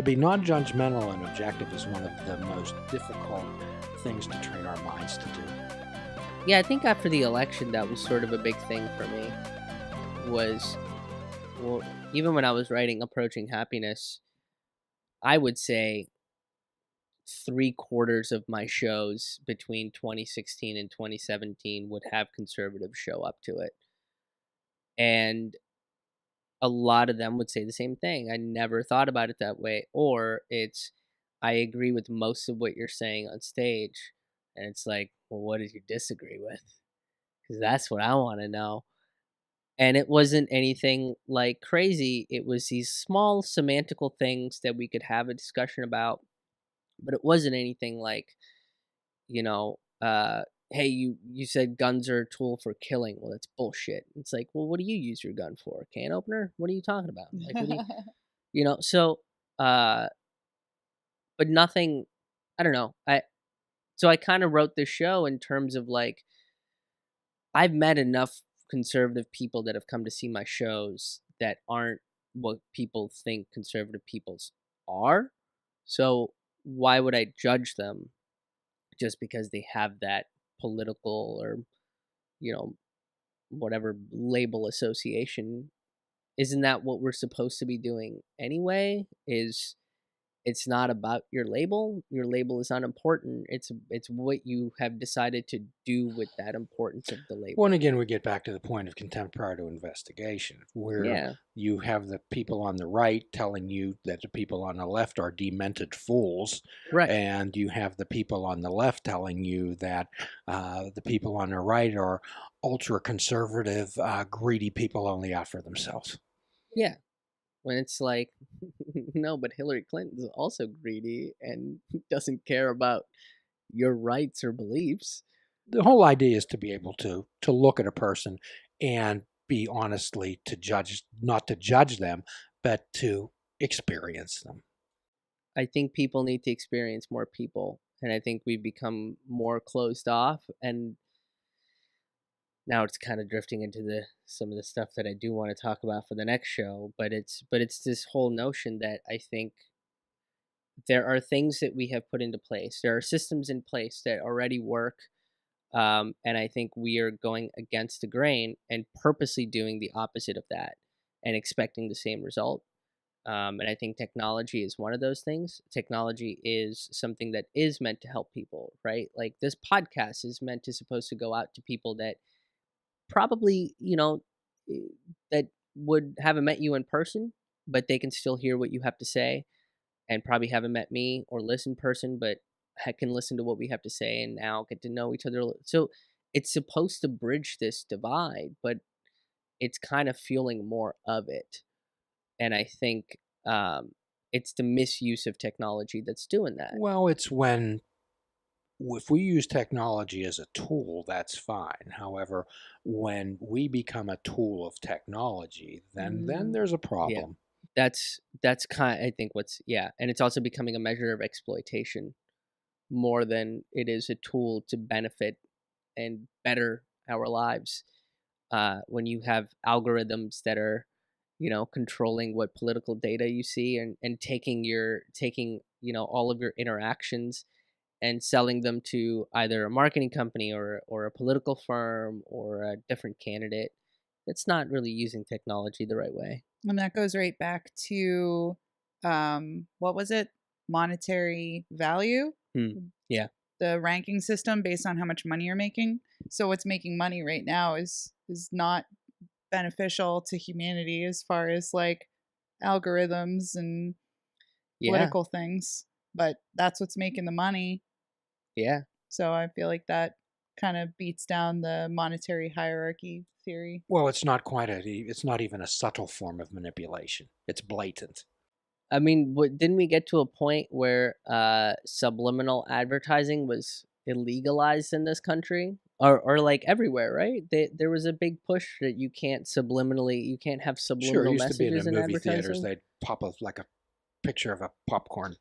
to be non-judgmental and objective is one of the most difficult things to train our minds to do. Yeah, I think after the election, that was sort of a big thing for me. Was, well, even when I was writing Approaching Happiness, I would say 3/4 of my shows between 2016 and 2017 would have conservatives show up to it. And a lot of them would say the same thing. I never thought about it that way. Or it's, I agree with most of what you're saying on stage. And it's like, well, what did you disagree with? Because that's what I want to know. And it wasn't anything like crazy. It was these small semantical things that we could have a discussion about. But it wasn't anything like, you know, hey, you said guns are a tool for killing. Well, that's bullshit. It's like, well, what do you use your gun for? A can opener? What are you talking about? Like, what do you, so, but nothing, I don't know. So I kind of wrote this show in terms of like, I've met enough conservative people that have come to see my shows that aren't what people think conservative peoples are. So why would I judge them just because they have that political or, whatever label association? Isn't that what we're supposed to be doing anyway? It's not about your label. Your label is unimportant. It's what you have decided to do with that importance of the label. Well, and again, we get back to the point of contempt prior to investigation, where Yeah. you have the people on the right telling you that the people on the left are demented fools, Right. and you have the people on the left telling you that the people on the right are ultra-conservative, greedy people only out for themselves. Yeah. When it's like, no, but Hillary Clinton's also greedy and doesn't care about your rights or beliefs. The whole idea is to be able to look at a person and be honestly to judge, not to judge them, but to experience them. I think people need to experience more people, and I think we've become more closed off, and now it's kind of drifting into some of the stuff that I do want to talk about for the next show, but it's this whole notion that I think there are things that we have put into place. There are systems in place that already work, and I think we are going against the grain and purposely doing the opposite of that and expecting the same result. And I think technology is one of those things. Technology is something that is meant to help people, right? Like this podcast is supposed to go out to people that probably, that haven't met you in person, but they can still hear what you have to say, and probably haven't met me or Liss in person, but can listen to what we have to say and now get to know each other. So it's supposed to bridge this divide, but it's kind of fueling more of it. And I think it's the misuse of technology that's doing that. Well, it's if we use technology as a tool, that's fine. However, when we become a tool of technology, then there's a problem. Yeah. That's kind of, I think and it's also becoming a measure of exploitation more than it is a tool to benefit and better our lives. When you have algorithms that are, controlling what political data you see and taking all of your interactions and selling them to either a marketing company or a political firm or a different candidate, it's not really using technology the right way. And that goes right back to, what was it? Monetary value? Yeah. The ranking system based on how much money you're making. So what's making money right now is not beneficial to humanity as far as like algorithms and political things. But that's what's making the money. Yeah. So I feel like that kind of beats down the monetary hierarchy theory. Well, it's not even a subtle form of manipulation. It's blatant. I mean, didn't we get to a point where subliminal advertising was illegalized in this country? Or like everywhere, right? There was a big push that you can't have subliminal messages in advertising. Sure, it used to be in the movie theaters. They'd pop a picture of a popcorn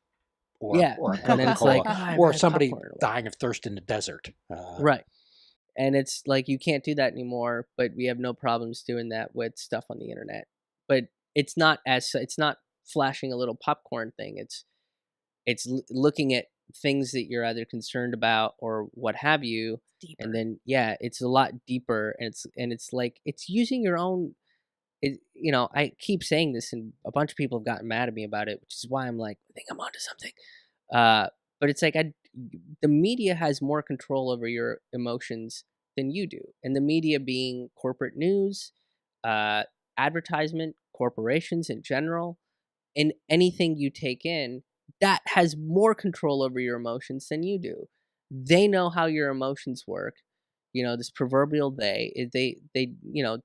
or a Coca-Cola, or somebody dying of thirst in the desert. Right. And it's like, you can't do that anymore, but we have no problems doing that with stuff on the internet. But it's not flashing a little popcorn thing. It's looking at things that you're either concerned about or what have you, Deeper. and then it's a lot deeper, and it's like it's using your own. I keep saying this, and a bunch of people have gotten mad at me about it, which is why I'm like, I think I'm onto something. But it's like the media has more control over your emotions than you do, and the media being corporate news, advertisement, corporations in general, and anything you take in, that has more control over your emotions than you do. They know how your emotions work. This proverbial they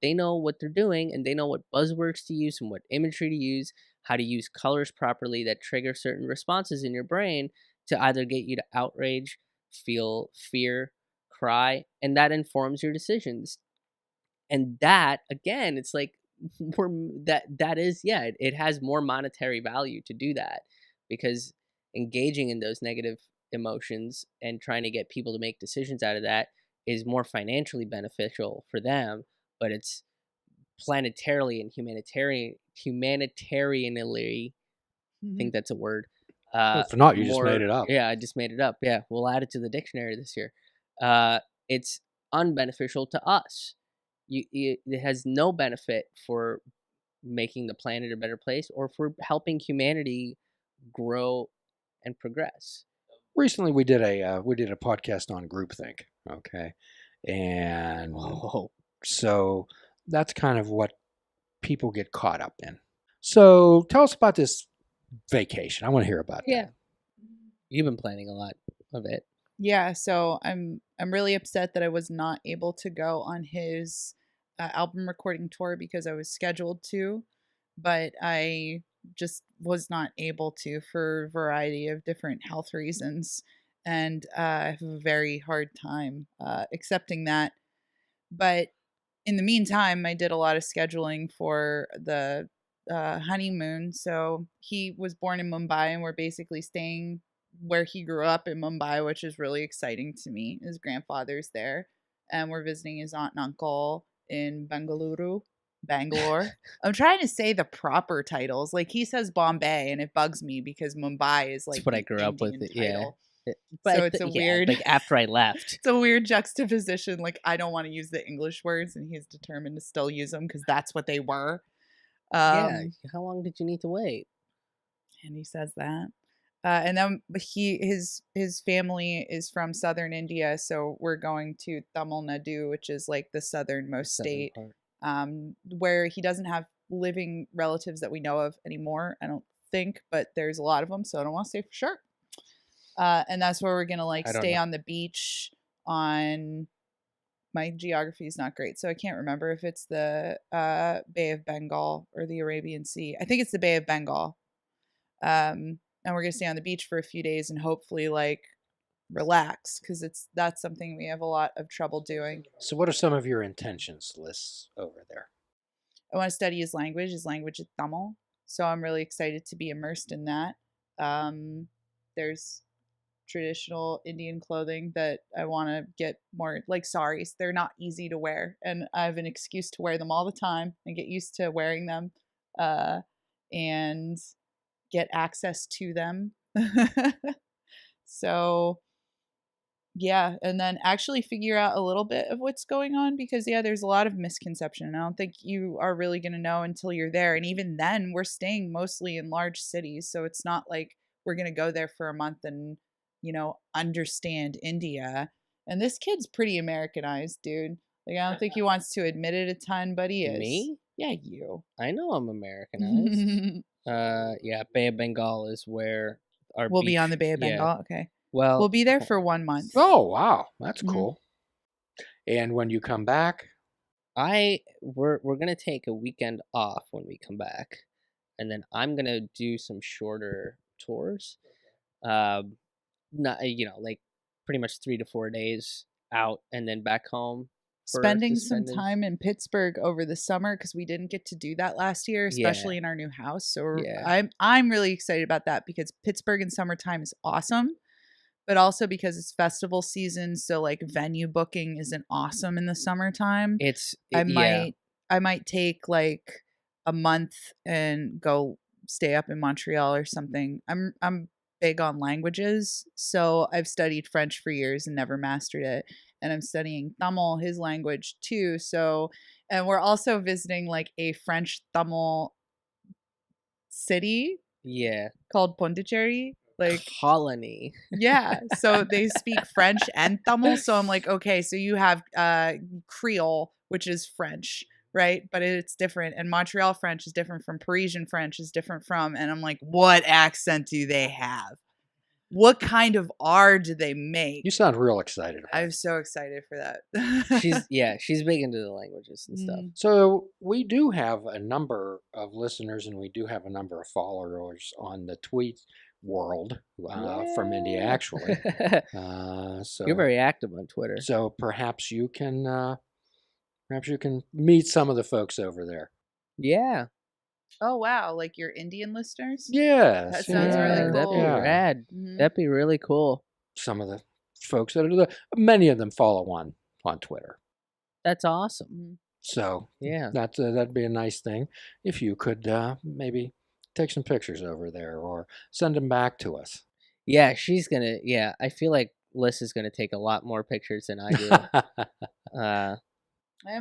know what they're doing, and they know what buzzwords to use and what imagery to use, how to use colors properly that trigger certain responses in your brain to either get you to outrage, feel fear, cry, and that informs your decisions. And that, again, it's like more that is, it has more monetary value to do that, because engaging in those negative emotions and trying to get people to make decisions out of that is more financially beneficial for them, but it's planetarily and humanitarianly, I think that's a word. If not, you just More, made it up. I just made it up. Yeah, we'll add it to the dictionary this year. It's unbeneficial to us. It has no benefit for making the planet a better place or for helping humanity grow and progress. Recently, we did a podcast on groupthink. Okay, and Whoa. so that's kind of what people get caught up in. So tell us about this vacation. I want to hear about Yeah. that. You've been planning a lot of it. Yeah, so I'm really upset that I was not able to go on his album recording tour because I was scheduled to, but I just was not able to for a variety of different health reasons, and I have a very hard time accepting that. But in the meantime, I did a lot of scheduling for the honeymoon. So he was born in Mumbai, and we're basically staying where he grew up in Mumbai, which is really exciting to me. His grandfather's there, and we're visiting his aunt and uncle in Bangalore. I'm trying to say the proper titles. Like he says Bombay, and it bugs me because Mumbai is like That's what I the grew up with. Indian Yeah. title. But So it's a weird, like after I left. it's a weird juxtaposition. Like I don't want to use the English words, and he's determined to still use them because that's what they were. Yeah. How long did you need to wait? And he says that. And then his family is from southern India, so we're going to Tamil Nadu, which is like the southernmost state, where he doesn't have living relatives that we know of anymore. I don't think, but there's a lot of them, so I don't want to say for sure. And that's where we're gonna like stay on the beach. On my geography is not great, so I can't remember if it's the Bay of Bengal or the Arabian Sea. I think it's the Bay of Bengal. And we're gonna stay on the beach for a few days and hopefully like relax, because that's something we have a lot of trouble doing. So what are some of your intentions, Liss, over there? I want to study his language. His language is Tamil, so I'm really excited to be immersed in that. There's traditional Indian clothing that I want to get more, like saris. They're not easy to wear, and I have an excuse to wear them all the time and get used to wearing them, and get access to them. So yeah, and then actually figure out a little bit of what's going on, because there's a lot of misconception, and I don't think you are really going to know until you're there. And even then, we're staying mostly in large cities, so it's not like we're going to go there for a month and understand India. And this kid's pretty Americanized, dude. Like I don't think he wants to admit it a ton, but he is. Me? Yeah, you. I know I'm Americanized. Bay of Bengal is where our we'll beach, be on the Bay of Bengal. Yeah. Okay. Well, We'll be there for 1 month. Oh, wow. That's Mhm. cool. And when you come back, we're gonna take a weekend off when we come back, and then I'm gonna do some shorter tours. Not like pretty much 3 to 4 days out and then back home. Spending some time in Pittsburgh over the summer, because we didn't get to do that last year, especially in our new house. So I'm really excited about that, because Pittsburgh in summertime is awesome, but also because it's festival season, so like venue booking isn't awesome in the summertime. I might take like a month and go stay up in Montreal or something. I'm big on languages, so I've studied French for years and never mastered it. And I'm studying Tamil, his language too. So, and we're also visiting like a French Tamil city Yeah. called Pondicherry. Like, Colony. yeah, so they speak French and Tamil. So I'm like, okay, so you have Creole, which is French, right? But it's different. And Montreal French is different from Parisian French is different from. And I'm like, what accent do they have? What kind of R do they make? You sound real excited about I'm it. so excited for that. She's big into the languages and stuff. So we do have a number of listeners and we do have a number of followers on the tweet world from India, actually. So you're very active on Twitter. So perhaps you can meet some of the folks over there. Yeah. Oh wow, like your Indian listeners? Yes. That sounds really cool. That'd be rad. Mhm. That'd be really cool. Some of the folks that are many of them follow on Twitter. That's awesome. Mhm. Mm-hmm. So Yeah, that'd be a nice thing if you could maybe take some pictures over there or send them back to us. yeah, she's gonna. Yeah, I feel like Liss is gonna take a lot more pictures than I do.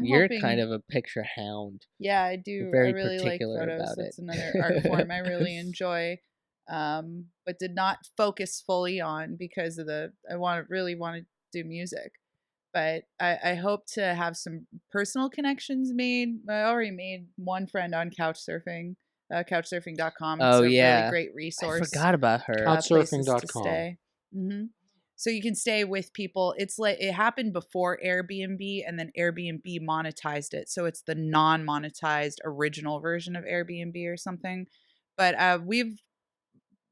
You're hoping, kind of a picture hound. yeah, I do. You're very I really like particular photos. about That's it. another art form I really enjoy, but did not focus fully on because of really want to do music. But I hope to have some personal connections made. I already made one friend on couchsurfing, couchsurfing.com. It's Oh a yeah, really great resource. I forgot about her. Places to Couchsurfing.com. stay. Mm-hmm. So you can stay with people. It's like it happened before Airbnb, and then Airbnb monetized it. So it's the non-monetized original version of Airbnb or something. But we've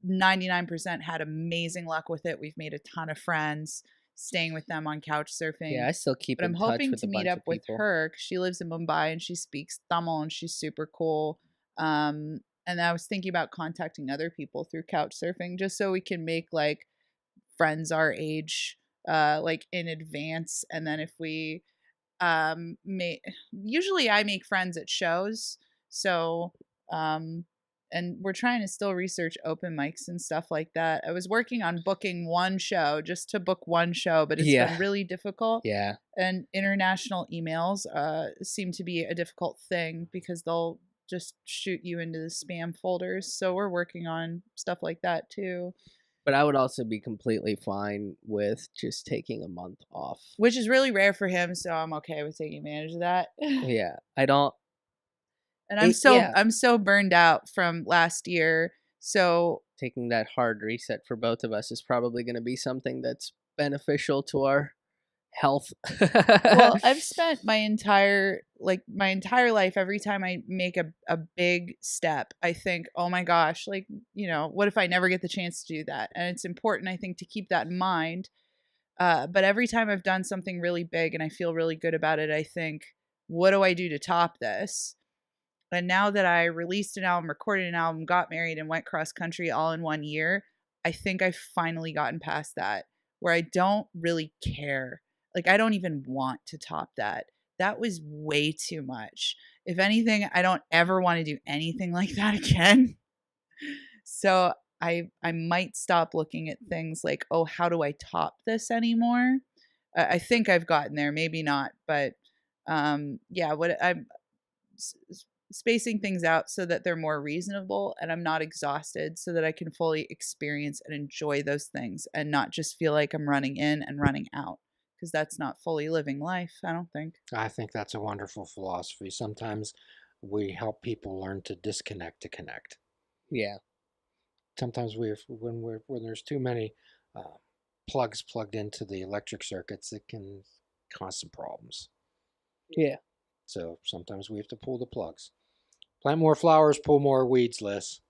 99% had amazing luck with it. We've made a ton of friends staying with them on Couchsurfing. Yeah, I still keep But in I'm touch hoping with to a meet bunch up of with people. her because she lives in Mumbai and she speaks Tamil and she's super cool. And I was thinking about contacting other people through Couchsurfing just so we can make like friends our age like in advance. And then if we usually I make friends at shows. So and we're trying to still research open mics and stuff like that. I was working on booking one show just to book one show, but it's been really difficult. Yeah. And international emails seem to be a difficult thing because they'll just shoot you into the spam folders. So we're working on stuff like that too. But I would also be completely fine with just taking a month off. Which is really rare for him, so I'm okay with taking advantage of that. Yeah. I don't. And I'm so burned out from last year. So taking that hard reset for both of us is probably going to be something that's beneficial to our health. Well, I've spent my entire life, every time I make a big step, I think, oh my gosh, like, you know, what if I never get the chance to do that? And it's important, I think, to keep that in mind. But every time I've done something really big and I feel really good about it, I think, what do I do to top this? And now that I released an album, recorded an album, got married, and went cross country all in 1 year, I think I've finally gotten past that, where I don't really care. Like, I don't even want to top that. That was way too much. If anything, I don't ever want to do anything like that again. So I might stop looking at things like, oh, how do I top this anymore? I think I've gotten there, maybe not, but yeah, what I'm spacing things out so that they're more reasonable and I'm not exhausted, so that I can fully experience and enjoy those things and not just feel like I'm running in and running out, because that's not fully living life, I don't think. I think that's a wonderful philosophy. Sometimes we help people learn to disconnect to connect. Yeah. Sometimes when there's too many plugs plugged into the electric circuits, it can cause some problems. Yeah. So sometimes we have to pull the plugs. Plant more flowers, pull more weeds, Liss.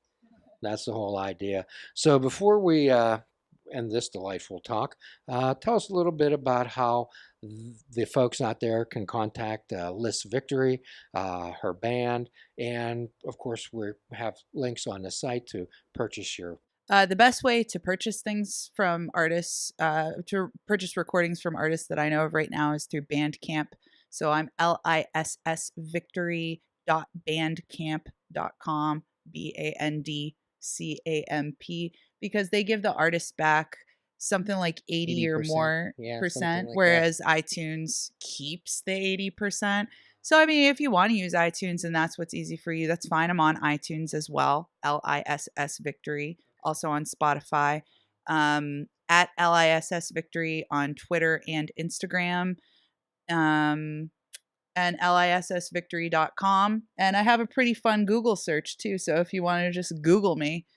That's the whole idea. So before we end this delightful talk, tell us a little bit about how the folks out there can contact Liss Victory, her band, and of course we have links on the site to purchase your. The best way to purchase things from artists, to purchase recordings from artists that I know of right now, is through Bandcamp. So I'm LISS Victory.bandcamp.com. Bandcamp, because they give the artists back something like 80 or 80%. more Yeah, percent, something like that. whereas iTunes keeps the 80%. So, I mean, if you want to use iTunes and that's what's easy for you, that's fine. I'm on iTunes as well, Liss Victory, also on Spotify, at Liss Victory on Twitter and Instagram, and lissvictory.com. And I have a pretty fun Google search too. So if you want to just Google me,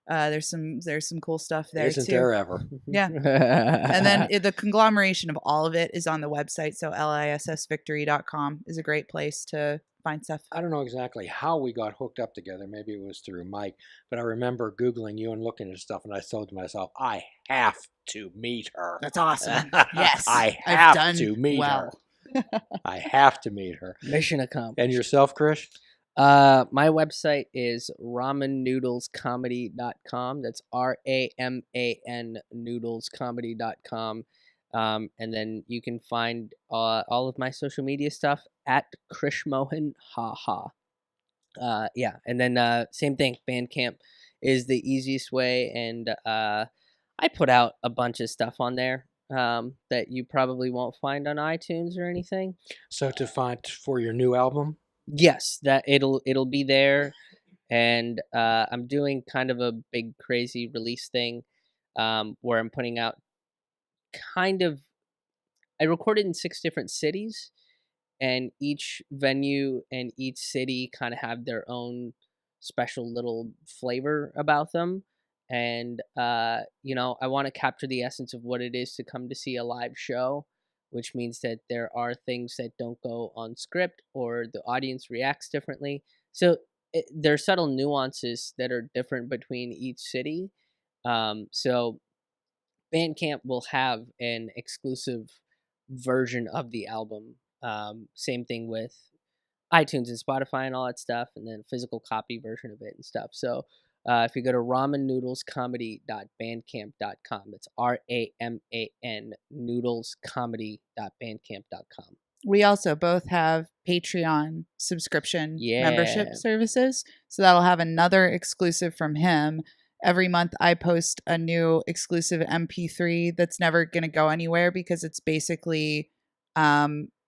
there's some cool stuff there Isn't too. there ever? Yeah. And then the conglomeration of all of it is on the website. So lissvictory.com is a great place to find stuff. I don't know exactly how we got hooked up together. Maybe it was through Mike, but I remember Googling you and looking at stuff, and I thought to myself, I have to meet her. That's awesome. Yes. I I've have done to meet well. her. I have to meet her. Mission accomplished. And yourself, Krish? My website is ramennoodlescomedy.com. That's RAMAN noodlescomedy.com. And then you can find all of my social media stuff at Krish Mohan, haha. Yeah, and then same thing, Bandcamp is the easiest way, and I put out a bunch of stuff on there that you probably won't find on iTunes or anything. So to find for your new album? Yes, that it'll be there, and I'm doing kind of a big crazy release thing where I'm putting out I recorded in 6 different cities, and each venue and each city kind of have their own special little flavor about them. And, I want to capture the essence of what it is to come to see a live show, which means that there are things that don't go on script or the audience reacts differently. So there are subtle nuances that are different between each city. So Bandcamp will have an exclusive version of the album. Same thing with iTunes and Spotify and all that stuff, and then physical copy version of it and stuff. So if you go to ramennoodlescomedy.bandcamp.com, that's RAMAN noodlescomedy.bandcamp.com. We also both have Patreon subscription membership services. So that'll have another exclusive from him. Every month I post a new exclusive MP3 that's never going to go anywhere because it's basically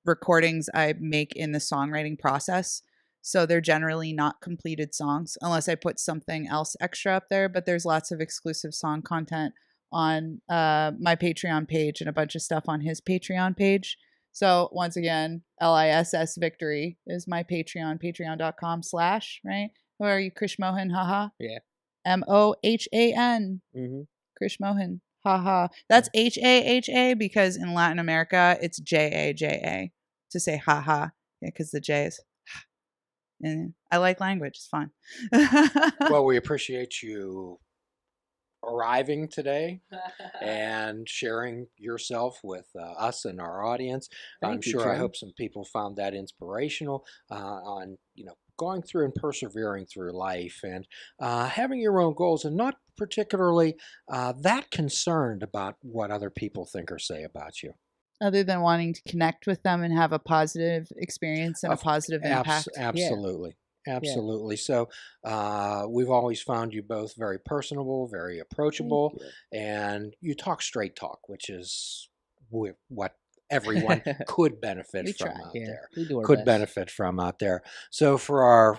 recordings I make in the songwriting process. So they're generally not completed songs unless I put something else extra up there. But there's lots of exclusive song content on my Patreon page and a bunch of stuff on his Patreon page. So once again, Liss Victory is my Patreon, patreon.com/ right? Who are you, Krish Mohan? Haha. Yeah. MOHAN. Krish Mohan. Haha. That's HAHA because in Latin America it's JAJA to say haha. Yeah, because the J is. And I like language. It's fun. Well, we appreciate you arriving today and sharing yourself with us and our audience. I hope some people found that inspirational on going through and persevering through life and having your own goals and not particularly that concerned about what other people think or say about you. Other than wanting to connect with them and have a positive experience and a positive impact. Absolutely. Yeah. Absolutely. So we've always found you both very personable, very approachable, and you talk straight talk, which is what everyone could benefit from out there. Could benefit from out there. So for our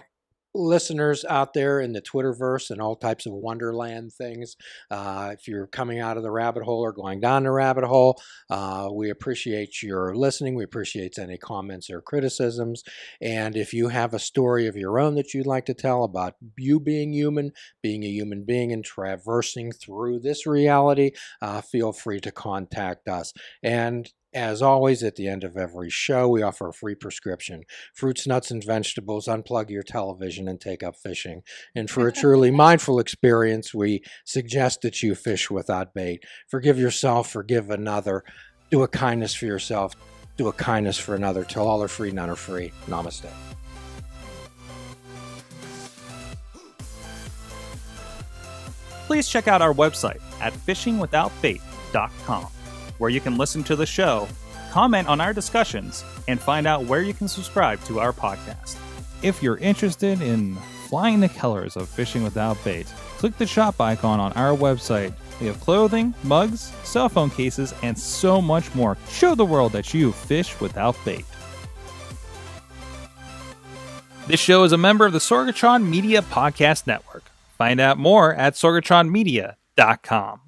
listeners out there in the Twitterverse and all types of wonderland things, if you're coming out of the rabbit hole or going down the rabbit hole, we appreciate your listening. We appreciate any comments or criticisms. And if you have a story of your own that you'd like to tell about you being a human being and traversing through this reality, feel free to contact us. And as always, at the end of every show, we offer a free prescription. Fruits, nuts, and vegetables, unplug your television and take up fishing. And for a truly mindful experience, we suggest that you fish without bait. Forgive yourself, forgive another. Do a kindness for yourself. Do a kindness for another. Till all are free, none are free. Namaste. Please check out our website at fishingwithoutbait.com. where you can listen to the show, comment on our discussions, and find out where you can subscribe to our podcast. If you're interested in flying the colors of fishing without bait, click the shop icon on our website. We have clothing, mugs, cell phone cases, and so much more. Show the world that you fish without bait. This show is a member of the Sorgatron Media Podcast Network. Find out more at sorgatronmedia.com.